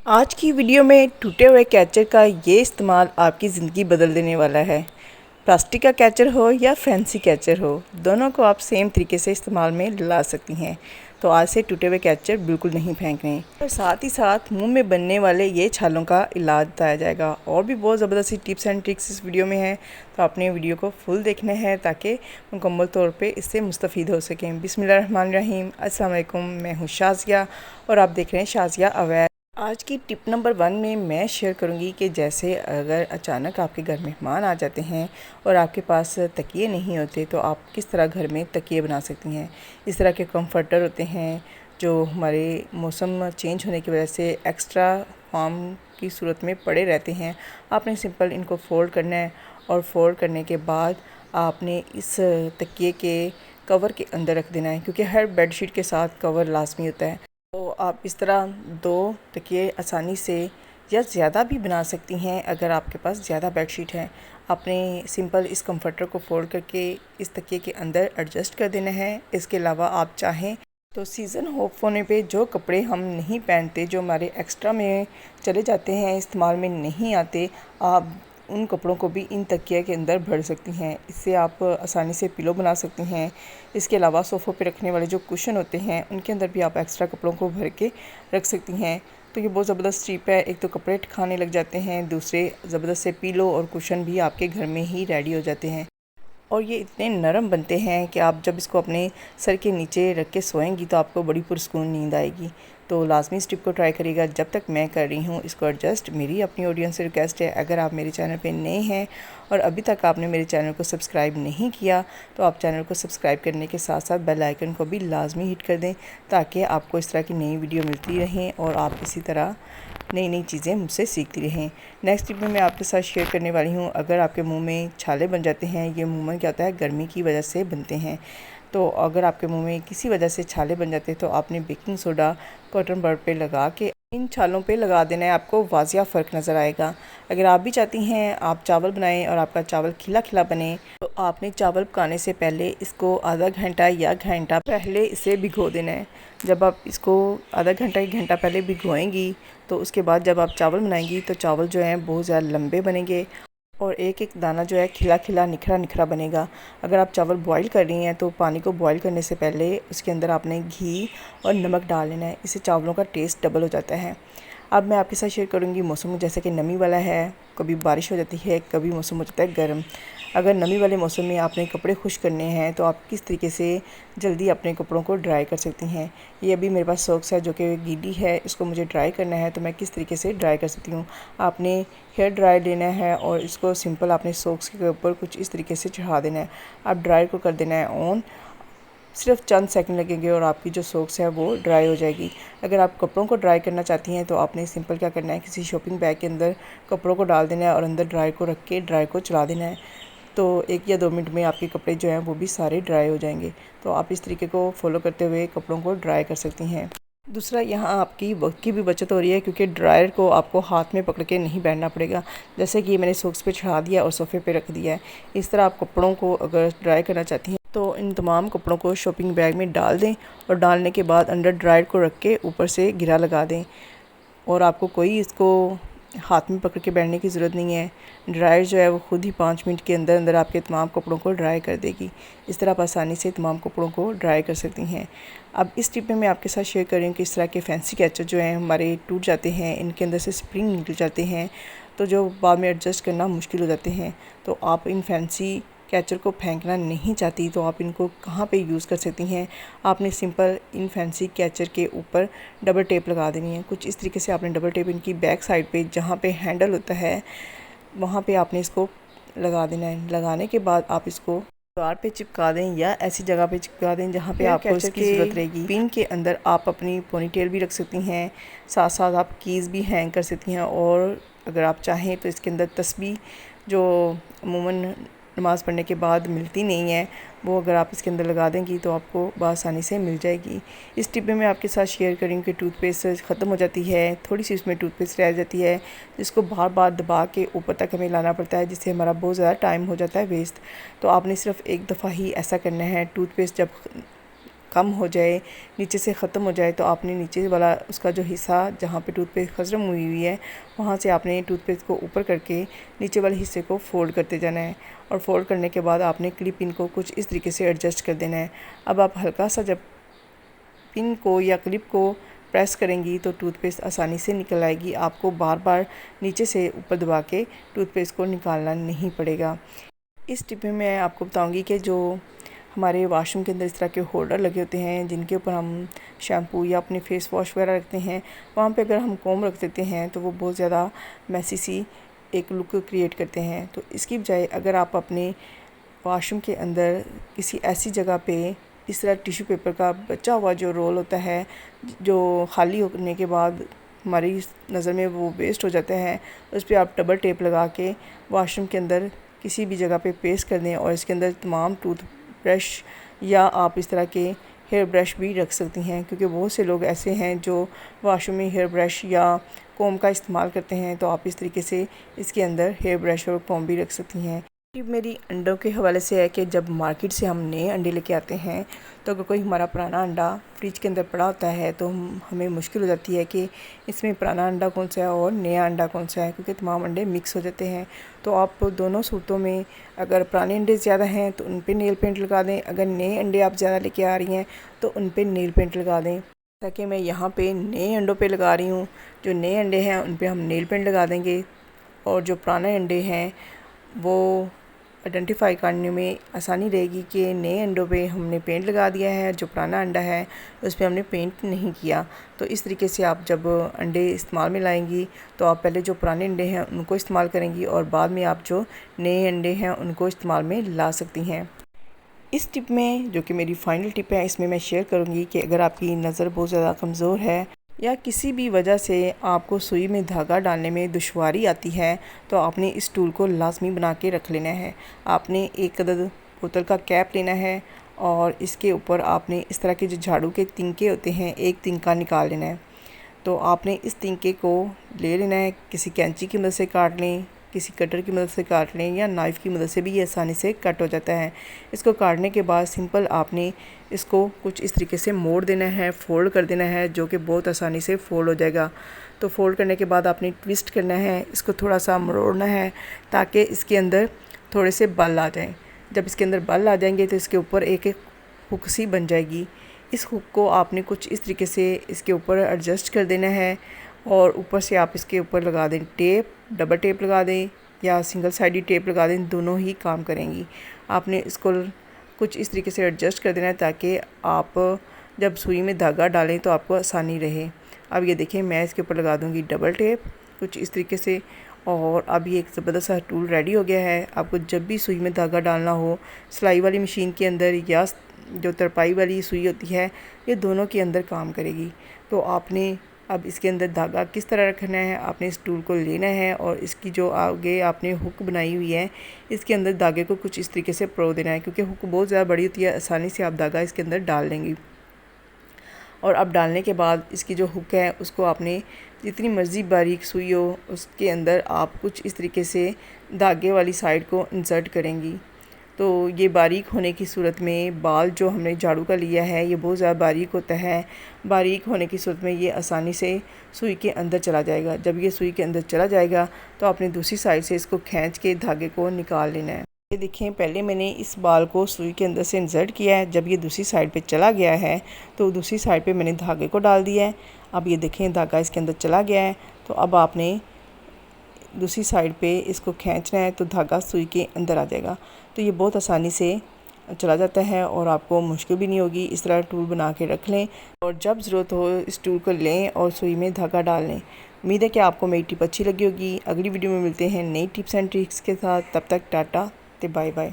आज की वीडियो में टूटे हुए कैचर का ये इस्तेमाल आपकी ज़िंदगी बदल देने वाला है। प्लास्टिक का कैचर हो या फैंसी कैचर हो, दोनों को आप सेम तरीके से इस्तेमाल में ला सकती हैं। तो आज से टूटे हुए कैचर बिल्कुल नहीं फेंकने और साथ ही साथ मुंह में बनने वाले ये छालों का इलाज बताया जाएगा। और भी बहुत ज़बरदस्त टिप्स एंड ट्रिक्स इस वीडियो में हैं, तो आपने वीडियो को फुल देखना है ताकि मुकम्मल तौर पे इससे मुस्तफ़ीद हो सकें। बिस्मिल्लाहिर्रहमानिर्रहीम, अस्सलाम वालेकुम। मैं हूँ शाज़िया और आप देख रहे हैं शाज़िया अवैर। आज की टिप नंबर 1 में मैं शेयर करूंगी कि जैसे अगर अचानक आपके घर मेहमान आ जाते हैं और आपके पास तकिए नहीं होते तो आप किस तरह घर में तकिए बना सकती हैं। इस तरह के कंफर्टर होते हैं जो हमारे मौसम चेंज होने की वजह से एक्स्ट्रा फॉर्म की सूरत में पड़े रहते हैं। आपने सिंपल इनको फ़ोल्ड करना है और फ़ोल्ड करने के बाद आपने इस तकिए के कवर के अंदर रख देना है, क्योंकि हर बेडशीट के साथ कवर लाजमी होता है। तो आप इस तरह 2 तकिए आसानी से या ज़्यादा भी बना सकती हैं अगर आपके पास ज़्यादा बेडशीट है। आपने सिंपल इस कंफर्टर को फ़ोल्ड करके इस तकिए के अंदर एडजस्ट कर देना है। इसके अलावा आप चाहें तो सीज़न ऑफ होने पे जो कपड़े हम नहीं पहनते, जो हमारे एक्स्ट्रा में चले जाते हैं, इस्तेमाल में नहीं आते, आप उन कपड़ों को भी इन तकिया के अंदर भर सकती हैं। इससे आप आसानी से पिलो बना सकती हैं। इसके अलावा सोफ़ों पे रखने वाले जो कुशन होते हैं उनके अंदर भी आप एक्स्ट्रा कपड़ों को भर के रख सकती हैं। तो ये बहुत ज़बरदस्त टिप है। एक तो कपड़े खाने लग जाते हैं, दूसरे ज़बरदस्त से पिलो और कुशन भी आपके घर में ही रेडी हो जाते हैं। और ये इतने नरम बनते हैं कि आप जब इसको अपने सर के नीचे रख के सोएंगी तो आपको बड़ी पुरस्कून नींद आएगी। तो लाजमी इस टिप को ट्राई करिएगा। जब तक मैं कर रही हूँ इसको एडजस्ट, मेरी अपनी ऑडियंस से रिक्वेस्ट है, अगर आप मेरे चैनल पे नए हैं और अभी तक आपने मेरे चैनल को सब्सक्राइब नहीं किया तो आप चैनल को सब्सक्राइब करने के साथ साथ बेल आइकन को भी लाजमी हिट कर दें, ताकि आपको इस तरह की नई वीडियो मिलती रहें और आप इसी तरह नई नई चीज़ें मुझसे सीखती रहें। नेक्स्ट टिप में मैं आपके साथ शेयर करने वाली हूँ, अगर आपके मुंह में छाले बन जाते हैं, ये अमूमन क्या होता है गर्मी की वजह से बनते हैं। तो अगर आपके मुंह में किसी वजह से छाले बन जाते हैं तो आपने बेकिंग सोडा कॉटन बड पे लगा के इन छालों पे लगा देना है, आपको वाजिया फ़र्क नज़र आएगा। अगर आप भी चाहती हैं आप चावल बनाएं और आपका चावल खिला खिला बने, तो आपने चावल पकाने से पहले इसको आधा घंटा या घंटा पहले इसे भिगो देना है। जब आप इसको आधा घंटा एक घंटा पहले भिगोएंगी तो उसके बाद जब आप चावल बनाएंगी तो चावल जो हैं बहुत ज़्यादा लंबे बनेंगे और एक एक दाना जो है खिला खिला निखरा निखरा बनेगा। अगर आप चावल बॉईल कर रही हैं तो पानी को बॉईल करने से पहले उसके अंदर आपने घी और नमक डाल लेना है, इससे चावलों का टेस्ट डबल हो जाता है। अब मैं आपके साथ शेयर करूंगी मौसम जैसे कि नमी वाला है, कभी बारिश हो जाती है, कभी मौसम हो जाता है गर्म। अगर नमी वाले मौसम में आपने कपड़े खुश करने हैं तो आप किस तरीके से जल्दी अपने कपड़ों को ड्राई कर सकती हैं। ये अभी मेरे पास सॉक्स है जो कि गीली है, इसको मुझे ड्राई करना है तो मैं किस तरीके से ड्राई कर सकती हूँ। आपने हेयर ड्राई लेना है और इसको सिंपल आपने सॉक्स के ऊपर कुछ इस तरीके से चढ़ा देना है। आप ड्राई को कर देना है ऑन, सिर्फ चंद सेकंड लगेंगे और आपकी जो सॉक्स है वो ड्राई हो जाएगी। अगर आप कपड़ों को ड्राई करना चाहती हैं तो आपने सिंपल क्या करना है, किसी शॉपिंग बैग के अंदर कपड़ों को डाल देना है और अंदर ड्राई को रख के ड्राई को चला देना है। तो 1 या 2 मिनट में आपके कपड़े जो हैं वो भी सारे ड्राई हो जाएंगे। तो आप इस तरीके को फॉलो करते हुए कपड़ों को ड्राई कर सकती हैं। दूसरा, यहाँ आपकी वक्त की भी बचत हो रही है, क्योंकि ड्रायर को आपको हाथ में पकड़ के नहीं बैठना पड़ेगा। जैसे कि मैंने सॉक्स पे चढ़ा दिया और सोफ़े पे रख दिया है, इस तरह आप कपड़ों को अगर ड्राई करना चाहती हैं तो इन तमाम कपड़ों को शॉपिंग बैग में डाल दें और डालने के बाद अंडर ड्रायर को रख के ऊपर से गिरा लगा दें और आपको कोई इसको हाथ में पकड़ के बैठने की ज़रूरत नहीं है। ड्रायर जो है वो खुद ही 5 मिनट के अंदर अंदर आपके तमाम कपड़ों को ड्राई कर देगी। इस तरह आप आसानी से तमाम कपड़ों को ड्राई कर सकती हैं। अब इस टिप में मैं आपके साथ शेयर कर रही हूँ कि इस तरह के फैंसी कैचर जो हैं हमारे टूट जाते हैं, इनके अंदर से स्प्रिंग निकल जाते हैं, तो जो बाद में एडजस्ट करना मुश्किल हो जाते हैं। तो आप इन फैंसी कैचर को फेंकना नहीं चाहती तो आप इनको कहाँ पे यूज़ कर सकती हैं। आपने सिंपल इन फैंसी कैचर के ऊपर डबल टेप लगा देनी है। कुछ इस तरीके से आपने डबल टेप इनकी बैक साइड पे जहाँ पे हैंडल होता है वहाँ पे आपने इसको लगा देना है। लगाने के बाद आप इसको दीवार पे चिपका दें या ऐसी जगह पे चिपका दें जहाँ पे आपको इसकी ज़रूरत रहेगी। पिन के अंदर आप अपनी पोनीटेल भी रख सकती हैं, साथ साथ आप कीज़ भी हैंग कर सकती हैं और अगर आप चाहें तो इसके अंदर तस्बीह जो अमूमन नमाज़ पढ़ने के बाद मिलती नहीं है, वो अगर आप इसके अंदर लगा देंगी तो आपको बआसानी से मिल जाएगी। इस टिप में मैं आपके साथ शेयर करूँ कि टूथपेस्ट ख़त्म हो जाती है, थोड़ी सी उसमें टूथपेस्ट रह जाती है, जिसको बार बार दबा के ऊपर तक हमें लाना पड़ता है, जिससे हमारा बहुत ज़्यादा टाइम हो जाता है वेस्ट। तो आपने सिर्फ एक दफ़ा ही ऐसा करना है। टूथपेस्ट जब कम हो जाए, नीचे से ख़त्म हो जाए, तो आपने नीचे वाला उसका जो हिस्सा जहाँ पे टूथपेस्ट खत्म हुई हुई है वहाँ से आपने टूथपेस्ट को ऊपर करके नीचे वाले हिस्से को फ़ोल्ड करते जाना है। और फ़ोल्ड करने के बाद आपने क्लिप पिन को कुछ इस तरीके से एडजस्ट कर देना है। अब आप हल्का सा जब पिन को या क्लिप को प्रेस करेंगी तो टूथपेस्ट आसानी से निकल आएगी। आपको बार बार नीचे से ऊपर दबा के टूथपेस्ट को निकालना नहीं पड़ेगा। इस टिप में मैं आपको बताऊंगी कि जो हमारे वॉशरूम के अंदर इस तरह के होल्डर लगे होते हैं जिनके ऊपर हम शैम्पू या अपने फेस वॉश वगैरह रखते हैं, वहाँ पे अगर हम कॉम्ब रख देते हैं तो वो बहुत ज़्यादा मैसी सी एक लुक क्रिएट करते हैं। तो इसकी बजाय अगर आप अपने वॉशरूम के अंदर किसी ऐसी जगह पे इस तरह टिश्यू पेपर का बचा हुआ जो रोल होता है, जो खाली होने के बाद हमारी नज़र में वो वेस्ट हो जाता है, उस पर आप डबल टेप लगा के वॉशरूम के अंदर किसी भी जगह पे पेस्ट कर दें। और इसके अंदर तमाम टूथ ब्रश या आप इस तरह के हेयर ब्रश भी रख सकती हैं, क्योंकि बहुत से लोग ऐसे हैं जो वॉशरूम में हेयर ब्रश या कॉम्ब का इस्तेमाल करते हैं। तो आप इस तरीके से इसके अंदर हेयर ब्रश और कॉम्ब भी रख सकती हैं। टिप मेरी अंडों के हवाले से है कि जब मार्केट से हम नए अंडे लेके आते हैं तो अगर कोई हमारा पुराना अंडा फ्रिज के अंदर पड़ा होता है तो हमें मुश्किल हो जाती है कि इसमें पुराना अंडा कौन सा है और नया अंडा कौन सा है, क्योंकि तमाम अंडे मिक्स हो जाते हैं। तो आप दोनों सूरतों में अगर पुराने अंडे ज़्यादा हैं तो उन पर नेल पेंट लगा दें, अगर नए अंडे आप ज़्यादा लेके आ रही हैं तो उन पर नेल पेंट लगा दें। ताकि मैं यहाँ पे नए अंडों पे लगा रही हूँ, जो नए अंडे हैं उन पे हम नेल पेंट लगा देंगे और जो पुराने अंडे हैं वो आइडेंटिफाई करने में आसानी रहेगी कि नए अंडों पे हमने पेंट लगा दिया है, जो पुराना अंडा है उस पर हमने पेंट नहीं किया। तो इस तरीके से आप जब अंडे इस्तेमाल में लाएंगी तो आप पहले जो पुराने अंडे हैं उनको इस्तेमाल करेंगी और बाद में आप जो नए अंडे हैं उनको इस्तेमाल में ला सकती हैं। इस टिप में जो कि मेरी फाइनल टिप है, इसमें मैं शेयर करूँगी कि अगर आपकी नज़र बहुत ज़्यादा कमज़ोर है या किसी भी वजह से आपको सुई में धागा डालने में दुश्वारी आती है तो आपने इस टूल को लाजमी बना के रख लेना है। आपने एक अदद बोतल का कैप लेना है और इसके ऊपर आपने इस तरह के जो झाड़ू के तिनके होते हैं एक तिनका निकाल लेना है। तो आपने इस तिनके को ले लेना है, किसी कैंची की मदद से काट लें, किसी कटर की मदद से काट लें या नाइफ़ की मदद से भी ये आसानी से कट हो जाता है। इसको काटने के बाद सिंपल आपने इसको कुछ इस तरीके से मोड़ देना है, फ़ोल्ड कर देना है, जो कि बहुत आसानी से फ़ोल्ड हो जाएगा। तो फ़ोल्ड करने के बाद आपने ट्विस्ट करना है, इसको थोड़ा सा मरोड़ना है ताकि इसके अंदर थोड़े से बल आ जाएँ। जब इसके अंदर बल आ जाएंगे तो इसके ऊपर एक एक हुक सी बन जाएगी। इस हुक को आपने कुछ इस तरीके से इसके ऊपर एडजस्ट कर देना है और ऊपर से आप इसके ऊपर लगा दें टेप, डबल टेप लगा दें या सिंगल साइडी टेप लगा दें, दोनों ही काम करेंगी। आपने इसको कुछ इस तरीके से एडजस्ट कर देना है ताकि आप जब सुई में धागा डालें तो आपको आसानी रहे। अब ये देखें, मैं इसके ऊपर लगा दूँगी डबल टेप कुछ इस तरीके से और अब ये एक ज़बरदस्त सा टूल रेडी हो गया है। आपको जब भी सुई में धागा डालना हो, सिलाई वाली मशीन के अंदर या जो तरपाई वाली सुई होती है, ये दोनों के अंदर काम करेगी। तो आपने अब इसके अंदर धागा किस तरह रखना है, आपने इस टूल को लेना है और इसकी जो आगे आपने हुक बनाई हुई है इसके अंदर धागे को कुछ इस तरीके से परो देना है, क्योंकि हुक बहुत ज़्यादा बड़ी होती है, आसानी से आप धागा इसके अंदर डाल लेंगी। और अब डालने के बाद इसकी जो हुक है उसको आपने जितनी मर्ज़ी बारीक सुई हो उसके अंदर आप कुछ इस तरीके से धागे वाली साइड को इंसर्ट करेंगी। तो ये बारीक होने की सूरत में बाल जो हमने झाड़ू का लिया है ये बहुत ज़्यादा बारीक होता है। बारीक होने की सूरत में ये आसानी से सुई के अंदर चला जाएगा। जब ये सुई के अंदर चला जाएगा तो आपने दूसरी साइड से इसको खींच के धागे को निकाल लेना है। ये देखें, पहले मैंने इस बाल को सुई के अंदर से इंसर्ट किया है, जब ये दूसरी साइड पे चला गया है तो दूसरी साइड पे मैंने धागे को डाल दिया है। अब ये देखें, धागा इसके अंदर चला गया है। तो अब आपने दूसरी साइड पे इसको खींचना है तो धागा सुई के अंदर आ जाएगा। तो ये बहुत आसानी से चला जाता है और आपको मुश्किल भी नहीं होगी। इस तरह टूल बना के रख लें और जब ज़रूरत हो इस टूल को लें और सुई में धागा डाल लें। उम्मीद है कि आपको मेरी टिप अच्छी लगी होगी। अगली वीडियो में मिलते हैं नई टिप्स एंड ट्रिक्स के साथ। तब तक टाटा, बाय बाय।